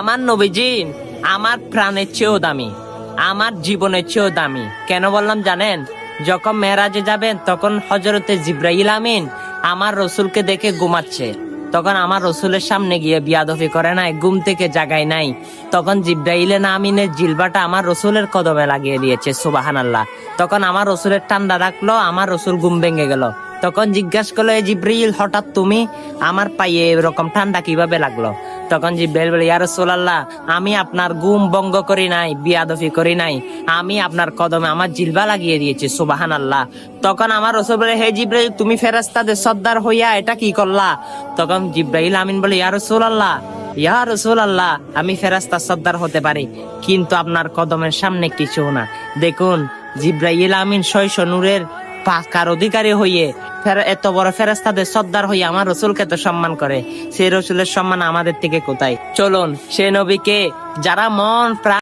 আমার নবীজি আমার প্রাণের চেয়েও দামি, আমার জীবনের চেয়েও দামি। কেন বললাম জানেন? যখন মেরাজে যাবেন তখন হযরতে জিবরাইল আমিন আমার রসুলকে দেখে ঘুমাচ্ছে, তখন আমার রসুলের সামনে গিয়ে বিয়াদফি করে নাই, ঘুম থেকে জাগাই নাই। তখন জিবরাইল আমিনের জিলবাটা আমার রসুলের কদমে লাগিয়ে দিয়েছে, সুবহানাল্লাহ। তখন আমার রসুলের ঠান্ডা রাখলো, আমার রসুল ঘুম ভেঙে গেল। তখন জিজ্ঞাসা করলো, এ জিবরাইল, হঠাৎ তুমি আমার পায়ে এরকম ঠান্ডা কিভাবে লাগলো? তখন জিবরাইল বলে, ইয়া রাসূলুল্লাহ, আমি আপনার ঘুম ভঙ্গ করি নাই, বিয়াদফি করি নাই, আমি আপনার কদমে আমার জিলবা লাগিয়ে দিয়েছি, সুবহানাল্লাহ। তখন আমার রাসূল বলে, হে জিবরাইল, তুমি ফেরেশতাদের সর্দার হইয়া এটা কি করলা? তখন জিবরাইল আমিন বলে, ইয়া রাসূলুল্লাহ, ইয়া রাসূলুল্লাহ, আমি ফেরেশতার সর্দার হতে পারি, কিন্তু আপনার কদমের সামনে কিছু না। দেখুন, জিবরাইল আমিন 600 নূরের পাকার অধিকারী হইয়ে এত বড় ফেরেশতাদের সর্দার হইয়া আমার রসুলকে তো সম্মান করে, সেই রসুলের সম্মান আমাদের থেকে কোথায়? চলুন সে নবীকে যারা মন প্রাণ